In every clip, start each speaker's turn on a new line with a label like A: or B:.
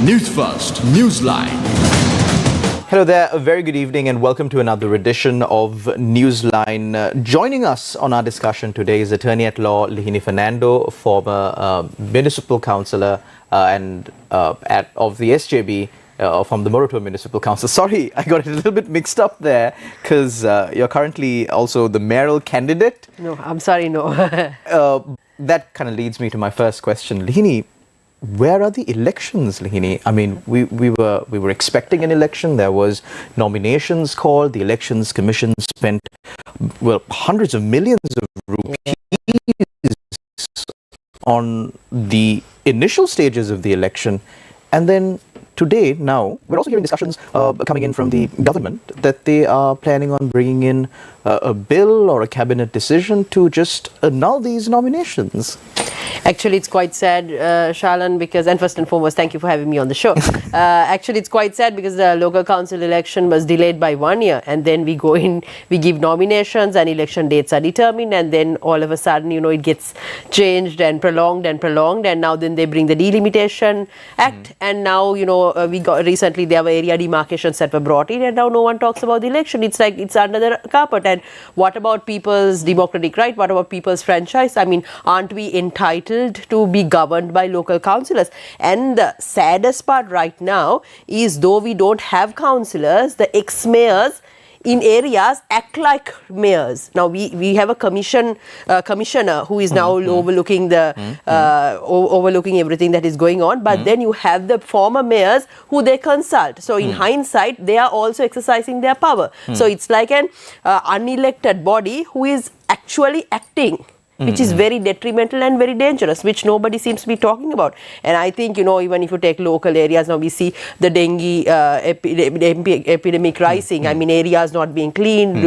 A: News First, Newsline.
B: Hello there, a very good evening and welcome to another edition of Newsline. Joining us on our discussion today is Attorney at Law Lihini Fernando, former Municipal Councillor of the SJB from the Moratuwa Municipal Council. Sorry, I got it a little bit mixed up there because you're currently also the mayoral candidate.
C: No, I'm sorry, no.
B: That kind of leads me to my first question. Lihini, where are the elections, Lihini? I mean, we were expecting an election. There was nominations called. The Elections Commission spent, well, hundreds of millions of rupees on the initial stages of the election. And then today, now, we're also hearing discussions coming in from the government that they are planning on bringing in a bill or a cabinet decision to just annul these nominations.
C: Actually, it's quite sad, Shalan, because, and first and foremost, thank you for having me on the show. Actually, it's quite sad because the local council election was delayed by 1 year, and then we go in, we give nominations and election dates are determined, and then all of a sudden, it gets changed and prolonged, and now then they bring the Delimitation Act, and now, we got recently there were area demarcations that were brought in, and now no one talks about the election. It's like it's under the carpet. And what about people's democratic right? What about people's franchise? I mean, aren't we entitled to be governed by local councillors? And the saddest part right now is, though we don't have councillors, the ex-mayors in areas act like mayors. Now we have a commissioner who is now overlooking the overlooking everything that is going on. But then you have the former mayors who they consult. So in hindsight, they are also exercising their power. So it's like an unelected body who is actually acting, which is very detrimental and very dangerous, which nobody seems to be talking about. And I think, even if you take local areas, now we see the dengue epidemic rising. I mean, areas not being cleaned,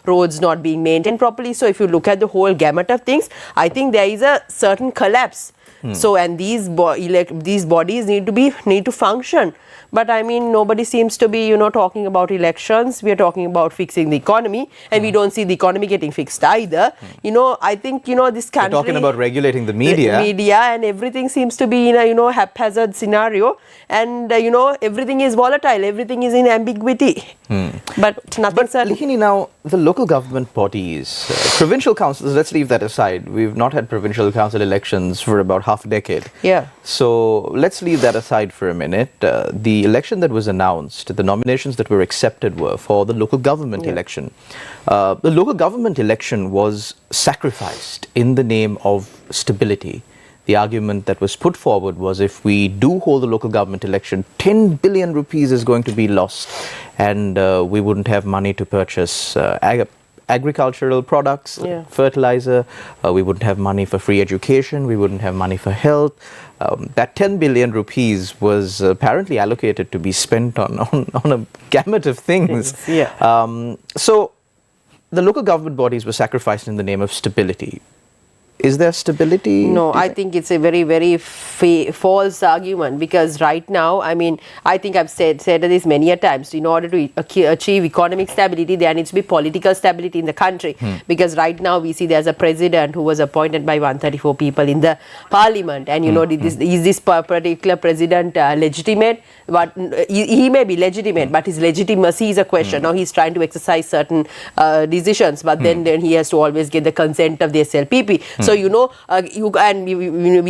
C: roads not being maintained properly. So if you look at the whole gamut of things, I think there is a certain collapse. So, and these bodies need to function. But I mean, nobody seems to be, talking about elections. We are talking about fixing the economy, and we don't see the economy getting fixed either. I think, this country...
B: We're talking about regulating the media.
C: And everything seems to be in a, haphazard scenario. And, everything is volatile. Everything is in ambiguity. But nothing certain.
B: Lihini, now, the local government bodies, provincial councils, let's leave that aside. We've not had provincial council elections for about half a decade.
C: Yeah.
B: So let's leave that aside for a minute. The election that was announced, the nominations that were accepted were for the local government election. The local government election was sacrificed in the name of stability. The argument that was put forward was, if we do hold the local government election, 10 billion rupees is going to be lost, and we wouldn't have money to purchase agricultural products, fertilizer, we wouldn't have money for free education, we wouldn't have money for health. That 10 billion rupees was apparently allocated to be spent on a gamut of things. So the local government bodies were sacrificed in the name of stability. Is there stability?
C: No, I think it's a very, very false argument, because right now, I mean, I think I've said this many a times, in order to achieve economic stability, there needs to be political stability in the country. Because right now we see there's a president who was appointed by 134 people in the parliament. And, is this particular president legitimate? But he may be legitimate, but his legitimacy is a question. Now he's trying to exercise certain decisions, but then he has to always get the consent of the SLPP. So, we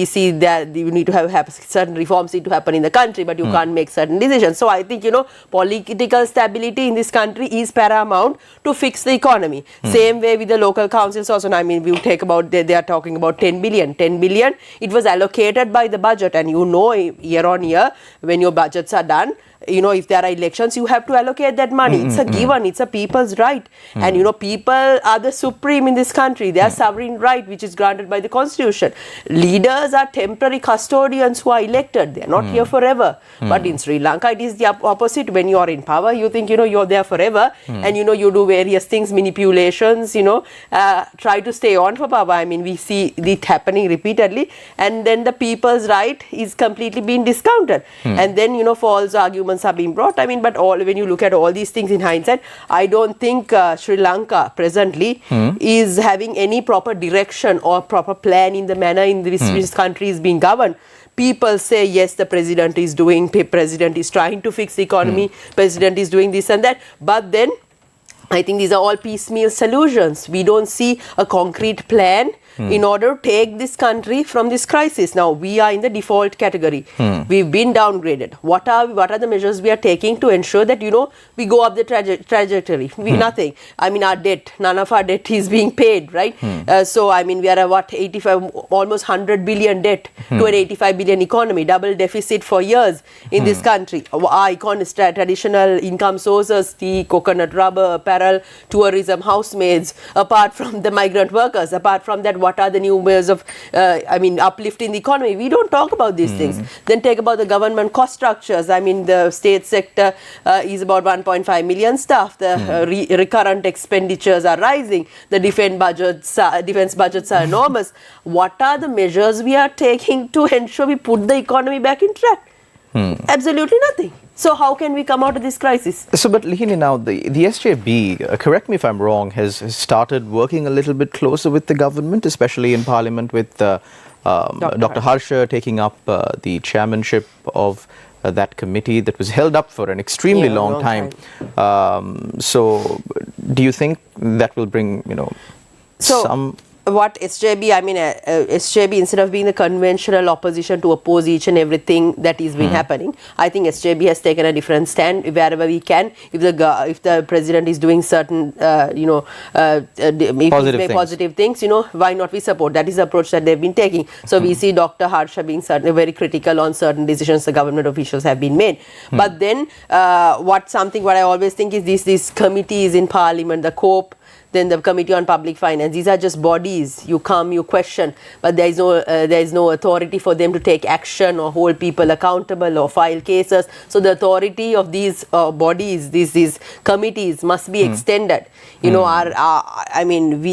C: see that you need to have certain reforms need to happen in the country, but you can't make certain decisions. So I think, political stability in this country is paramount to fix the economy. Same way with the local councils also. I mean, we take about, they are talking about 10 billion. 10 billion, it was allocated by the budget, and year on year, when your budgets are done, if there are elections, you have to allocate that money. It's a given. It's a people's right. And, people are the supreme in this country. They are sovereign right, which is granted by the constitution. Leaders are temporary custodians who are elected. They are not here forever. But in Sri Lanka, it is the opposite. When you are in power, you think, you're there forever. And, you do various things, manipulations, try to stay on for power. I mean, we see it happening repeatedly. And then the people's right is completely being discounted. And then, false arguments reforms are being brought. I mean, but when you look at all these things in hindsight, I don't think Sri Lanka presently is having any proper direction or proper plan in the manner in which this country is being governed. People say, yes, the president is trying to fix the economy, president is doing this and that, but then I think these are all piecemeal solutions. We don't see a concrete plan in order to take this country from this crisis. Now, we are in the default category. We've been downgraded. What are the measures we are taking to ensure that, we go up the trajectory? Nothing. I mean, our debt, none of our debt is being paid, right? So, I mean, we are at 85, almost 100 billion debt to an 85 billion economy, double deficit for years in this country. Our traditional income sources, tea, coconut, rubber, apparel, tourism, housemaids, apart from the migrant workers, apart from that, what are the new ways of, uplifting the economy? We don't talk about these things. Then take about the government cost structures. I mean, the state sector is about 1.5 million staff. The recurrent expenditures are rising. The defense budgets are enormous. What are the measures we are taking to ensure we put the economy back in track? Absolutely nothing. So how can we come out of this crisis?
B: So, but Lihini, now the SJB, correct me if I'm wrong, has started working a little bit closer with the government, especially in Parliament with Dr. Harsha taking up the chairmanship of that committee that was held up for an extremely long time. So, do you think that will bring, some...
C: What SJB, SJB, instead of being the conventional opposition to oppose each and everything that is been happening, I think SJB has taken a different stand wherever we can. If the president is doing certain, positive things, why not we support? That is the approach that they've been taking. So we see Dr. Harsha being certainly very critical on certain decisions the government officials have been made. But then, what I always think is these committees in Parliament, the COPE, then the Committee on Public Finance. These are just bodies. You come, you question, but there is no authority for them to take action or hold people accountable or file cases. So the authority of these bodies, these committees must be extended. We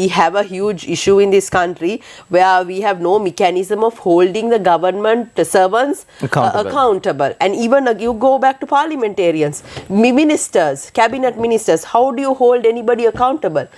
C: have a huge issue in this country where we have no mechanism of holding the government servants accountable. And even you go back to parliamentarians, ministers, cabinet ministers, how do you hold anybody accountable?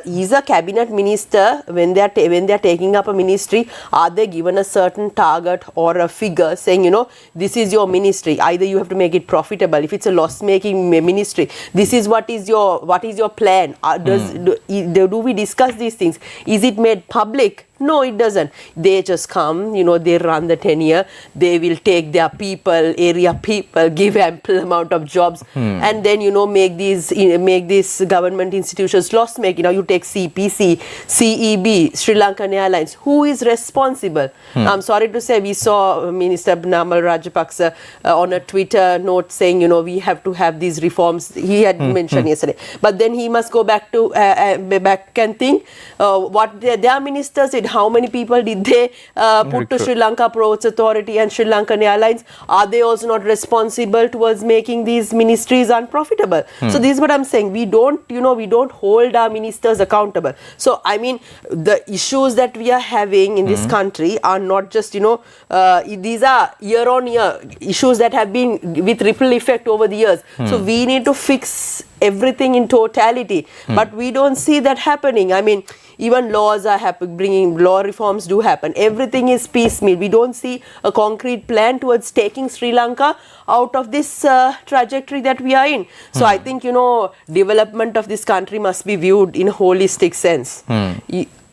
C: Is a cabinet minister, when they are taking up a ministry, are they given a certain target or a figure saying, this is your ministry, either you have to make it profitable. If it's a loss-making ministry, this is what is your plan. Do we discuss these things? Is it made public? No, it doesn't. They just come, they run the tenure, they will take their area people, give ample amount of jobs, and then, make these government institutions loss-making. Now you take CPC, CEB, Sri Lankan Airlines. Who is responsible? I'm sorry to say, we saw Minister Namal Rajapaksa on a Twitter note saying, we have to have these reforms. He had mentioned yesterday. But then he must go back and think what their ministers did. How many people did they put to Sri Lanka Ports Authority and Sri Lankan Airlines? Are they also not responsible towards making these ministries unprofitable? So this is what I'm saying. We don't hold our ministers accountable. So the issues that we are having in this country are not just these are year-on-year issues that have been with ripple effect over the years. So we need to fix everything in totality, but we don't see that happening. Even laws are bringing law reforms do happen. Everything is piecemeal. We don't see a concrete plan towards taking Sri Lanka out of this trajectory that we are in. So I think, development of this country must be viewed in a holistic sense.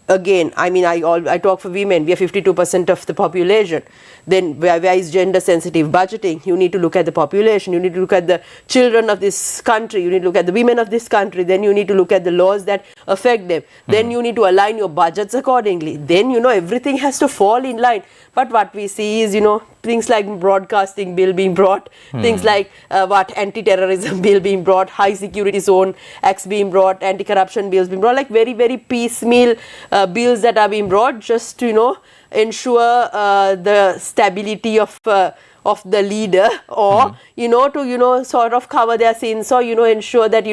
C: Again, I talk for women. We are 52% of the population. Then where is gender sensitive budgeting? You need to look at the population. You need to look at the children of this country. You need to look at the women of this country. Then you need to look at the laws that affect them. Then you need to align your budgets accordingly. Then, everything has to fall in line. But what we see is, things like broadcasting bill being brought, things like anti-terrorism bill being brought, high security zone acts being brought, anti-corruption bills being brought, like very, very piecemeal bills that are being brought just to, ensure the stability of the leader, or to sort of cover their sins, or ensure that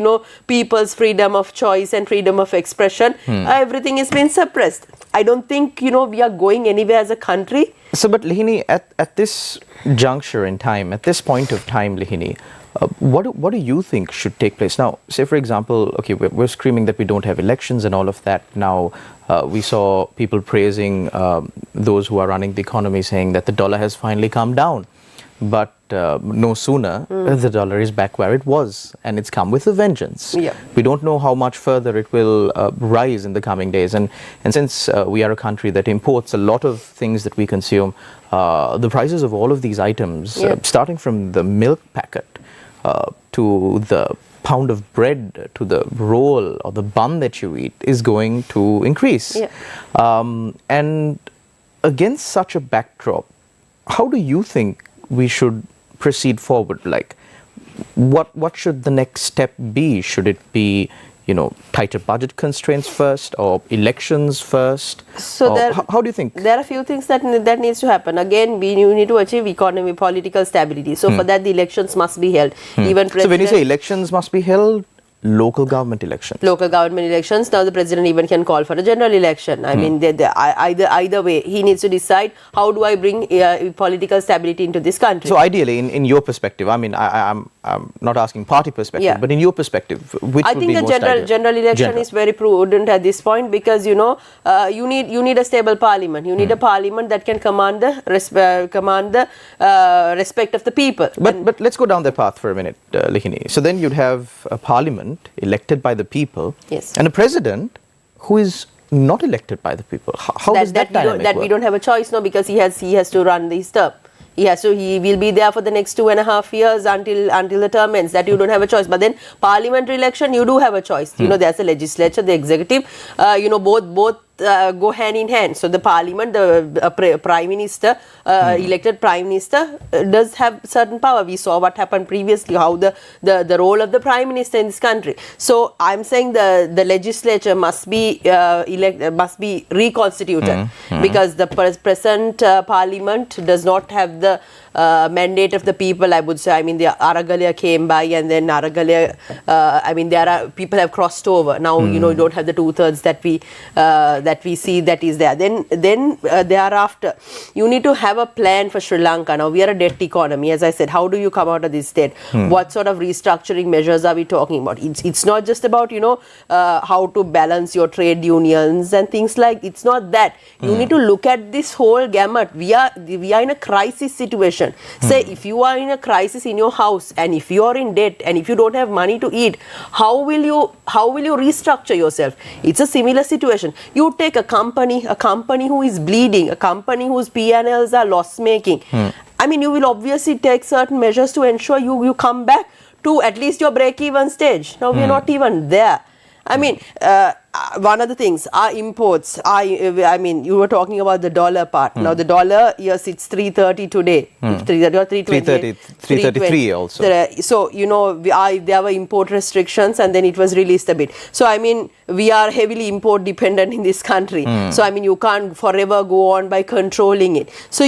C: people's freedom of choice and freedom of expression, everything is being suppressed. I don't think we are going anywhere as a country.
B: So, but Lihini, at this juncture in time, at this point of time, Lihini, What do you think should take place now? Say, for example, okay, we're screaming that we don't have elections and all of that. Now, we saw people praising those who are running the economy, saying that the dollar has finally come down. But no sooner the dollar is back where it was, and it's come with a vengeance.
C: Yeah.
B: We don't know how much further it will rise in the coming days. And since we are a country that imports a lot of things that we consume, the prices of all of these items, starting from the milk packet to the pound of bread, to the roll or the bun that you eat, is going to increase.
C: Yeah.
B: And against such a backdrop, how do you think we should proceed forward? Like, what should the next step be? Should it be, tighter budget constraints first, or elections first?
C: So
B: how do you think?
C: There are a few things that needs to happen. Again, we need to achieve economic, political stability. So for that, the elections must be held. Even
B: So when you say elections must be held, local government elections.
C: Local government elections. Now the president even can call for a general election. I mean, either way, he needs to decide, how do I bring political stability into this country?
B: So ideally, in your perspective, I mean, I'm not asking party perspective, but in your perspective, which
C: I
B: would
C: think
B: be
C: the
B: most ideal?
C: general election is very prudent at this point, because you need a stable parliament. You need a parliament that can command the respect of the people.
B: But let's go down that path for a minute, Lihini. So then you'd have a parliament elected by the people, and a president who is not elected by the people. How does that dynamic work?
C: We don't have a choice, no, because he has to run this term. He will be there for the next 2.5 years until the term ends. That you don't have a choice. But then parliamentary election, you do have a choice. There's a legislature, the executive. Both go hand in hand. So the parliament, the prime minister, elected prime minister, does have certain power. We saw what happened previously, how the role of the prime minister in this country. So I'm saying the legislature must be reconstituted, because the present parliament does not have the mandate of the people, I would say. I mean, the Aragalya came by, and then Aragalya, there are people have crossed over. Now, you don't have the 2/3 that we see that is there. Then thereafter, you need to have a plan for Sri Lanka. Now, we are a debt economy. As I said, how do you come out of this debt? What sort of restructuring measures are we talking about? It's not just about, how to balance your trade unions and things like. It's not that. You need to look at this whole gamut. We are in a crisis situation. Say, if you are in a crisis in your house, and if you are in debt, and if you don't have money to eat, how will you restructure yourself? It's a similar situation. You take a company who is bleeding, a company whose P&Ls are loss making. I mean, you will obviously take certain measures to ensure you come back to at least your break-even stage. Now, we are not even there. I mean, one of the things, our imports, you were talking about the dollar part. Now, the dollar, yes, it's 330 today. 330 or 320.
B: 333 also.
C: So, there were import restrictions, and then it was released a bit. So, I mean, we are heavily import dependent in this country. So, I mean, you can't forever go on by controlling it. So,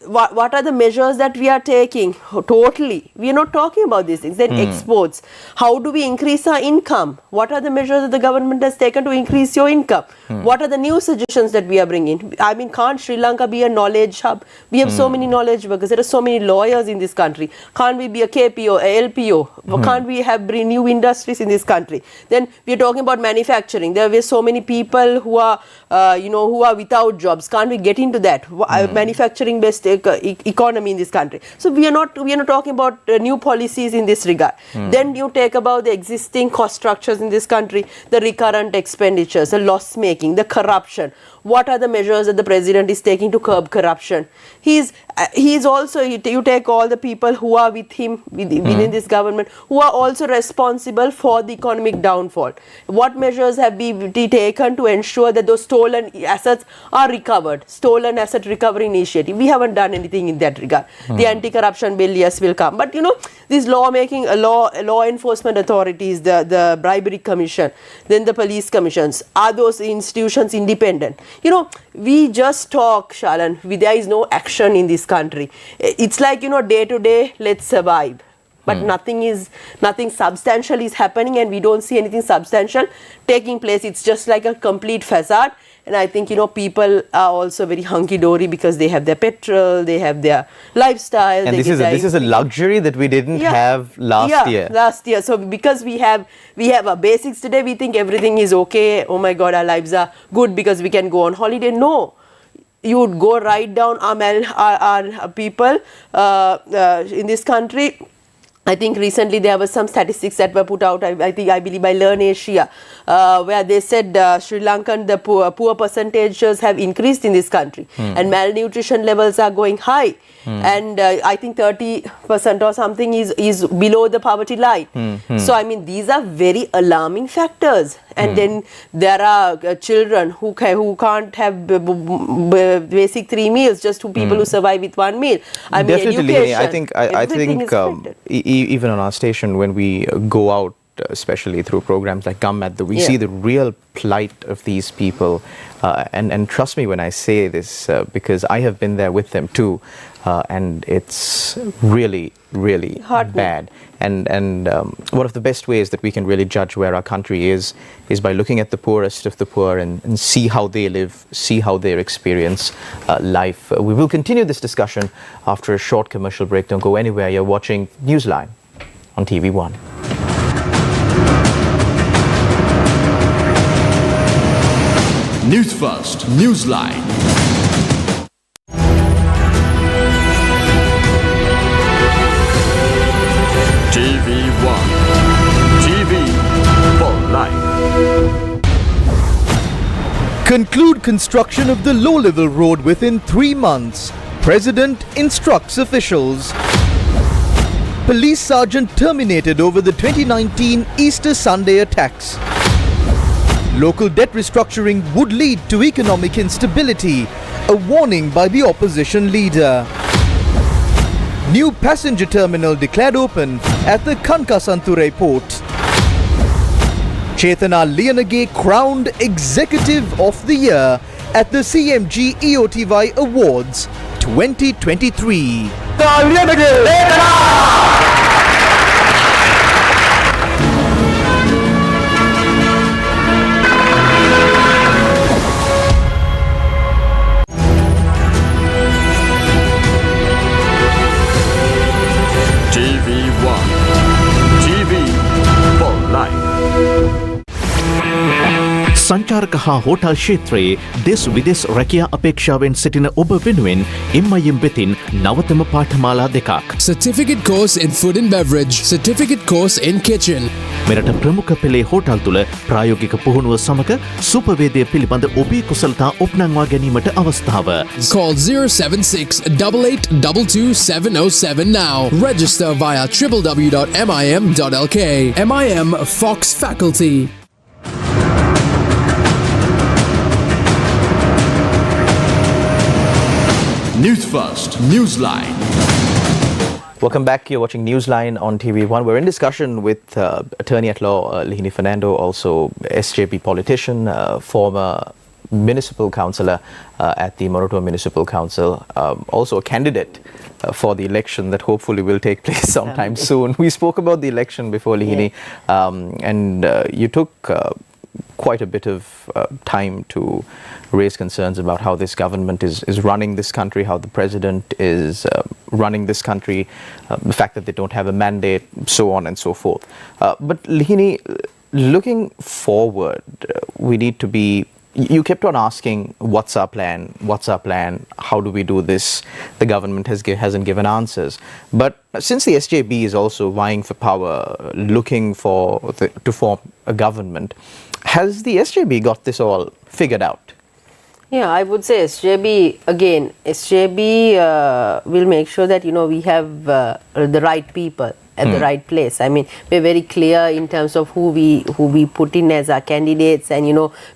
C: what are the measures that we are taking? Totally. We are not talking about these things. Then exports. How do we increase our income? What are the measures that the government has taken to increase your income? What are the new suggestions that we are bringing? I mean, can't Sri Lanka be a knowledge hub? We have so many knowledge workers. There are so many lawyers in this country. Can't we be a KPO, a LPO? Can't we bring new industries in this country? Then we are talking about manufacturing. There are so many people who are without jobs. Can't we get into that? Manufacturing-based economy in this country. So we are not talking about new policies in this regard. Then you take about the existing cost structures in this country, the recurrent expenditures, the loss making, the corruption. What are the measures that the president is taking to curb corruption? He's also, you take all the people who are with him within this government, who are also responsible for the economic downfall. What measures have been taken to ensure that those stolen assets are recovered? Stolen asset recovery initiative. We haven't done anything in that regard. The anti-corruption bill, yes, will come. But these law enforcement authorities, the bribery commission, then the police commissions, are those institutions independent? We just talk, Shalan. There is no action in this country. It's like, day to day, let's survive. But nothing substantial is happening, and we don't see anything substantial taking place. It's just like a complete facade. And I think, people are also very hunky-dory because they have their petrol, they have their lifestyle.
B: And this is a luxury that we didn't have last year.
C: Last year. So because we have our basics today, we think everything is okay. Oh my God, our lives are good because we can go on holiday. No. You would go right down our people in this country. I think recently there were some statistics that were put out, I believe by Learn Asia, where they said Sri Lankan, the poor percentages have increased in this country and malnutrition levels are going high. And I think 30% or something is below the poverty line. So, I mean, these are very alarming factors. And then there are children who can't have basic 3 meals, just 2 people who survive with 1 meal. I mean,
B: definitely,
C: education,
B: I think even on our station, when we go out, especially through programs like Gammadda, we see the real plight of these people. And trust me when I say this, because I have been there with them too. And it's really, really bad. And one of the best ways that we can really judge where our country is by looking at the poorest of the poor and see how they live, see how they experience life. We will continue this discussion after a short commercial break. Don't go anywhere. You're watching Newsline on TV1.
A: News First, Newsline. TV1. TV for life.
D: Conclude construction of the low-level road within 3 months. President instructs officials. Police sergeant terminated over the 2019 Easter Sunday attacks. Local debt restructuring would lead to economic instability, a warning by the opposition leader. New passenger terminal declared open at the Kankasanture port. Chetana Liyanage crowned Executive of the Year at the CMG EOTY Awards 2023.
A: TV1. TV for life.
E: සංචාරක හා hotel ක්ෂේත්‍රයේ දෙස් විදෙස් රැකියා අපේක්ෂාවෙන් සිටින ඔබ වෙනුවෙන් MIM වෙතින් නවතම පාඨමාලා දෙකක්.
F: Certificate course in food and beverage, certificate course in kitchen.
E: මෙරට ප්‍රමුඛ පෙළේ හෝටල් තුළ ප්‍රායෝගික පුහුණුව සමග සුපවේදය පිළිබඳ ඔබේ කුසලතා ඔප්නංවා ගැනීමට අවස්ථාව.
F: Call 076 8822 now. Register via www.mim.lk. MIM Fox Faculty.
A: News First, Newsline.
B: Welcome back. You're watching Newsline on TV1. We're in discussion with Attorney at Law Lihini Fernando, also SJP politician, former municipal councillor at the Morotua Municipal Council, also a candidate for the election that hopefully will take place sometime soon. We spoke about the election before, Lihini, and you took quite a bit of time to raise concerns about how this government is running this country, how the president is running this country, the fact that they don't have a mandate, so on and so forth. But Lihini, looking forward, we need to be, you kept on asking, what's our plan? What's our plan? How do we do this? The government hasn't given answers. But since the SJB is also vying for power, looking to form a government, has the SJB got this all figured out?
C: Yeah, I would say SJB will make sure that, we have the right people at the right place. I mean, we're very clear in terms of who we put in as our candidates, and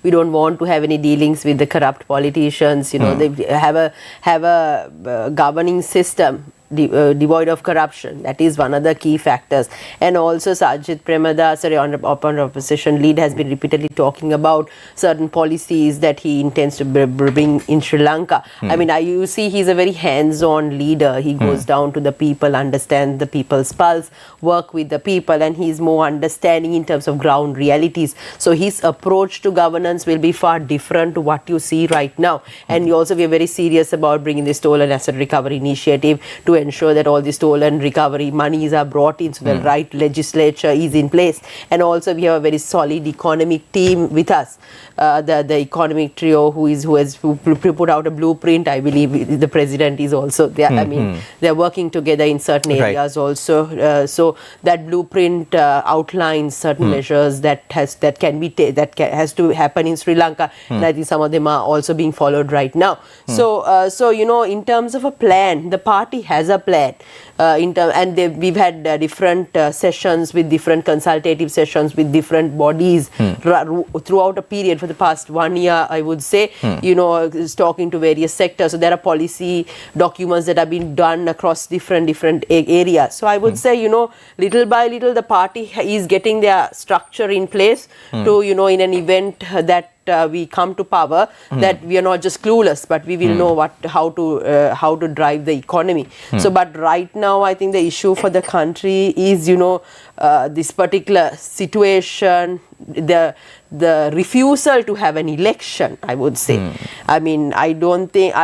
C: we don't want to have any dealings with the corrupt politicians. They have a governing system devoid of corruption. That is one of the key factors. And also Sajid Premadasan, Honorable Opposition Lead, has been repeatedly talking about certain policies that he intends to bring in Sri Lanka. I mean, you see he's a very hands-on leader. He goes down to the people, understands the people's pulse, work with the people, and he's more understanding in terms of ground realities. So his approach to governance will be far different to what you see right now. And we are very serious about bringing the Stolen Asset Recovery Initiative to ensure that all the stolen recovery monies are brought in, so the right legislature is in place. And also we have a very solid economic team with us, the economic trio who put out a blueprint. I believe the president is also there. I mean, they're working together in certain areas also. So that blueprint outlines certain measures that has to happen in Sri Lanka, and I think some of them are also being followed right now. So in terms of a plan, the party has a plan. We've had different sessions with different consultative sessions with different bodies throughout a period for the past 1 year, I would say. Talking to various sectors. So there are policy documents that have been done across different areas. So I would say, little by little, the party is getting their structure in place to, in an event that we come to power, that we are not just clueless, but we will know how to drive the economy. So, but right now, I think the issue for the country is, this particular situation, the refusal to have an election, I would say. I mean, I don't think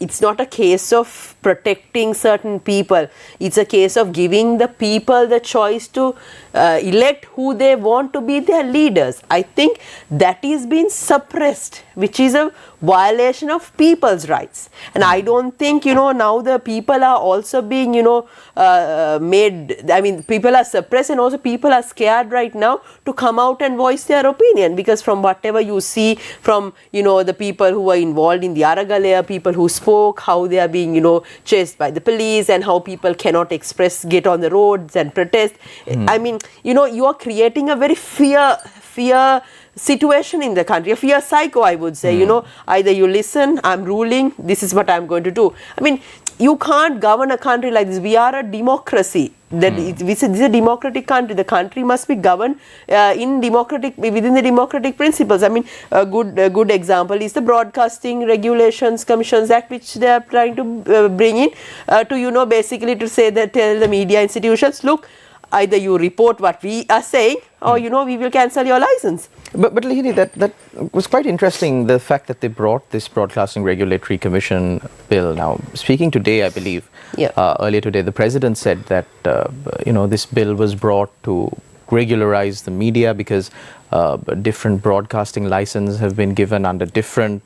C: it's not a case of protecting certain people. It's a case of giving the people the choice to elect who they want to be their leaders. I think that is being suppressed, which is a violation of people's rights. And I don't think, now the people are also being, made, I mean, people are suppressed, and also people are scared right now to come out and voice their opinion, because from whatever you see from, the people who were involved in the Aragalaya, people who spoke, how they are being, chased by the police, and how people cannot get on the roads and protest. I mean, you are creating a very fear situation in the country, a fear psycho, I would say. Either you listen, I'm ruling, this is what I'm going to do. I mean, you can't govern a country like this. We are a democracy. This is a democratic country. The country must be governed within the democratic principles. I mean, a good example is the Broadcasting Regulations Commissions Act, which they are trying to bring in to, basically to say that, tell the media institutions, look, either you report what we are saying, or we will cancel your license.
B: But Lihini, that was quite interesting, the fact that they brought this Broadcasting Regulatory Commission bill. Now, speaking today, I believe, earlier today, the president said that this bill was brought to regularize the media, because different broadcasting licenses have been given under different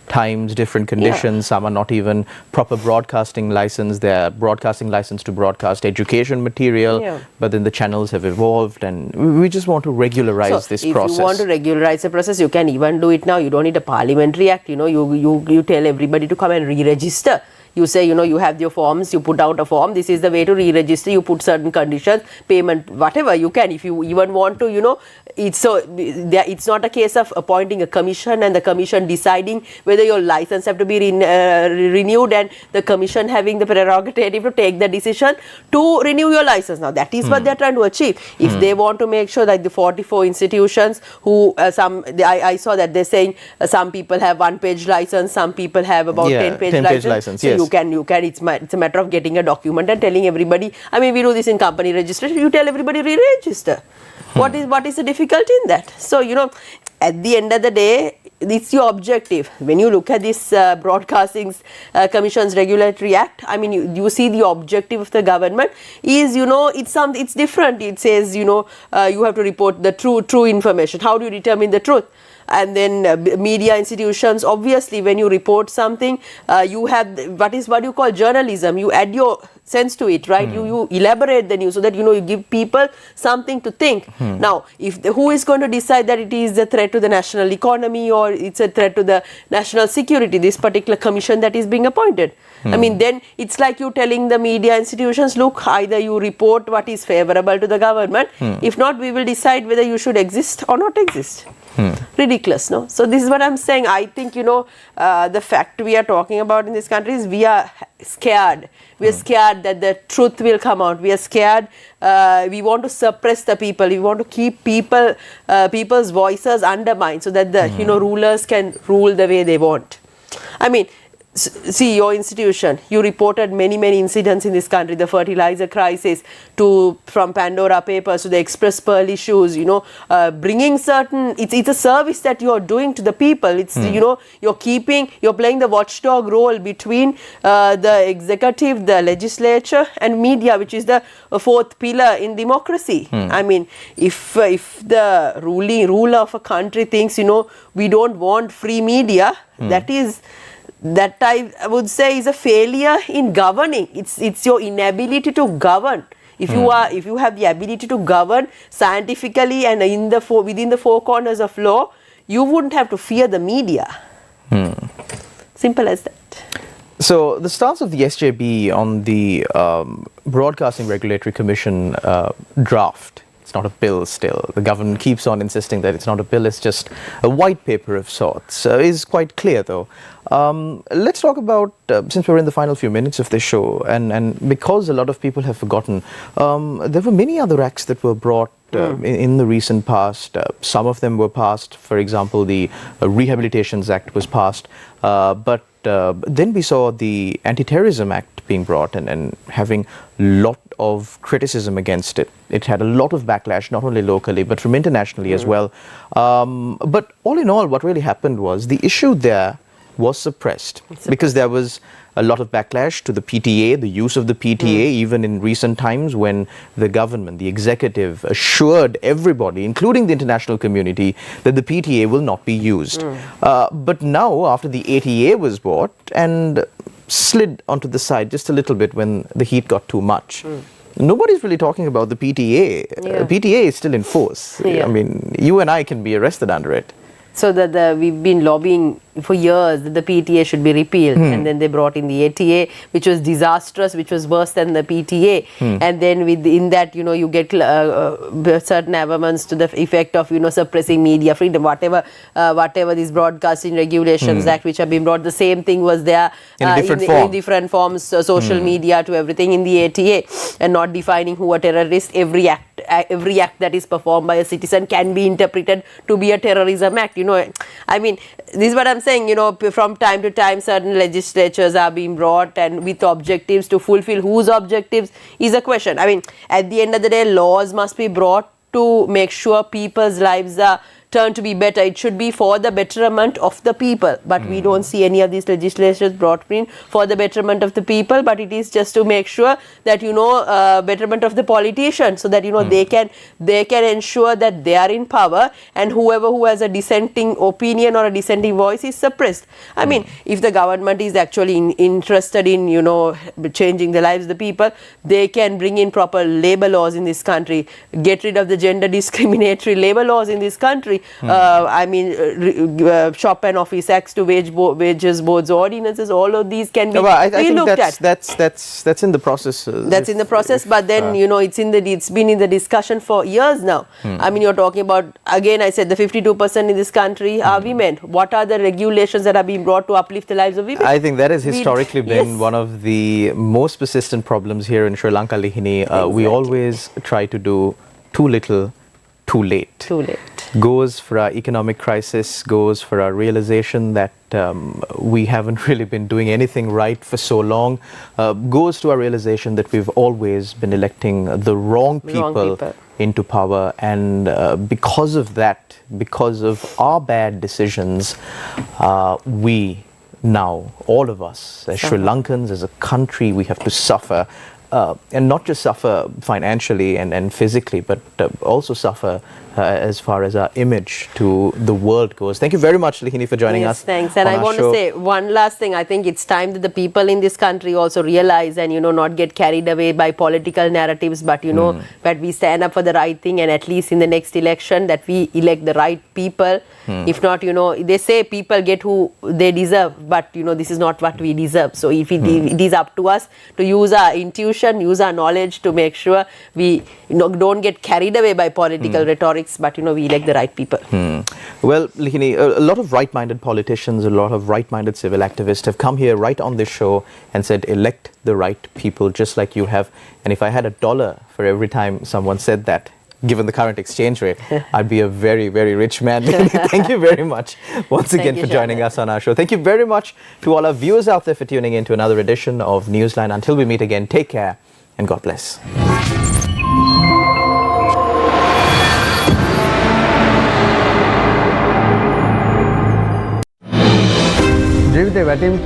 B: times, different conditions. Some are not even proper broadcasting license. They're broadcasting license to broadcast education material, but then the channels have evolved, and we just want to regularize this process.
C: If you want to regularize the process, you can even do it now. You don't need a parliamentary act. You tell everybody to come and re-register. You say, you have your forms, you put out a form, this is the way to re-register, you put certain conditions, payment, whatever you can. If you even want to, it's not a case of appointing a commission and the commission deciding whether your license have to be renewed, and the commission having the prerogative to take the decision to renew your license. Now, that is what they're trying to achieve. If they want to make sure that the 44 institutions who, I saw that they're saying some people have 1-page license, some people have about 10-page license.
B: Yes.
C: You can. It's a matter of getting a document and telling everybody. I mean, we do this in company registration. You tell everybody re-register. What is the difficulty in that? So, at the end of the day, it's your objective. When you look at this Broadcasting Commission's Regulatory Act, I mean, you see the objective of the government is, it's different. It says, you have to report the true information. How do you determine the truth? And then media institutions, obviously, when you report something, you have what you call journalism. You add your sense to it, right? You elaborate the news so that you give people something to think. Now, who is going to decide that it is a threat to the national economy or it's a threat to the national security? This particular commission that is being appointed. I mean, then it's like you telling the media institutions, look, either you report what is favorable to the government. If not, we will decide whether you should exist or not exist. Ridiculous, no? So this is what I'm saying. I think, the fact we are talking about in this country is we are scared. We are scared that the truth will come out. We are scared. We want to suppress the people. We want to keep people's voices undermined so that the rulers can rule the way they want. I mean, see, your institution, you reported many incidents in this country, the fertilizer crisis from Pandora Papers to the Express Pearl issues, bringing certain, it's a service that you're doing to the people. It's, you're playing the watchdog role between the executive, the legislature and media, which is the fourth pillar in democracy. I mean, if the ruler of a country thinks, we don't want free media, that I would say is a failure in governing. It's your inability to govern. If you have the ability to govern scientifically and within the four corners of law, you wouldn't have to fear the media. Simple as that.
B: So the stance of the SJB on the Broadcasting Regulatory Commission draft, it's not a bill still. The government keeps on insisting that it's not a bill, it's just a white paper of sorts. Is quite clear though. Let's talk about, since we're in the final few minutes of this show, and because a lot of people have forgotten, there were many other acts that were brought in the recent past. Some of them were passed. For example, the Rehabilitations Act was passed. But then we saw the Anti-Terrorism Act being brought and having a lot of criticism against it. It had a lot of backlash, not only locally, but from internationally as well. But all in all, what really happened was the issue there was suppressed because there was a lot of backlash to the PTA, the use of the PTA, even in recent times when the government, the executive, assured everybody, including the international community, that the PTA will not be used. But now, after the ATA was bought and slid onto the side just a little bit when the heat got too much, nobody's really talking about the PTA. PTA is still in force. I mean, you and I can be arrested under it.
C: So that we've been lobbying for years that the PTA should be repealed, and then they brought in the ATA, which was disastrous, which was worse than the PTA, and then within that, you get certain amendments to the effect of suppressing media freedom, whatever these Broadcasting Regulations Act which have been brought. The same thing was there in different forms, social media to everything in the ATA, and not defining who a terrorist. Every act that is performed by a citizen can be interpreted to be a terrorism act. I mean, this is what I'm saying, from time to time certain legislatures are being brought and with objectives to fulfill whose objectives is a question. I mean, at the end of the day, laws must be brought to make sure people's lives are turned to be better. It should be for the betterment of the people, but we don't see any of these legislations brought in for the betterment of the people, but it is just to make sure that betterment of the politicians, so that they can ensure that they are in power, and whoever who has a dissenting opinion or a dissenting voice is suppressed. I mean, if the government is actually interested in changing the lives of the people, they can bring in proper labor laws in this country, get rid of the gender discriminatory labor laws in this country. I mean, shop and office acts to wages boards ordinances, all of these can be looked at.
B: That's in the process.
C: That's in the process, but then it's been in the discussion for years now. I mean, you're talking about, again, I said the 52% in this country are women. What are the regulations that are being brought to uplift the lives of women?
B: I think that has historically been one of the most persistent problems here in Sri Lanka, Lihini.
C: Exactly.
B: We always try to do too little, too late.
C: Too late.
B: Goes for our economic crisis, goes for our realization that we haven't really been doing anything right for so long, goes to our realization that we've always been electing the wrong people into power, and because of that, because of our bad decisions, we now, all of us as Sri Lankans, as a country, we have to suffer. And not just suffer financially and physically, but also suffer as far as our image to the world goes. Thank you very much, Lihini, for joining us.
C: Thanks. And I want to say one last thing. I think it's time that the people in this country also realize and, not get carried away by political narratives, but, that we stand up for the right thing, and at least in the next election that we elect the right people. If not, they say people get who they deserve, but, this is not what we deserve. So if it is up to us to use our intuition, use our knowledge to make sure we don't get carried away by political rhetoric choice, but we elect the right people.
B: Well, Lihini, a lot of right-minded politicians, a lot of right-minded civil activists have come here right on this show and said, elect the right people, just like you have. And if I had $1 for every time someone said that, given the current exchange rate, I'd be a very, very rich man. Thank you very much once again for joining us on our show. Thank you very much to all our viewers out there for tuning in to another edition of Newsline. Until we meet again, take care and God bless.
G: ජීවිතේ වැටීම්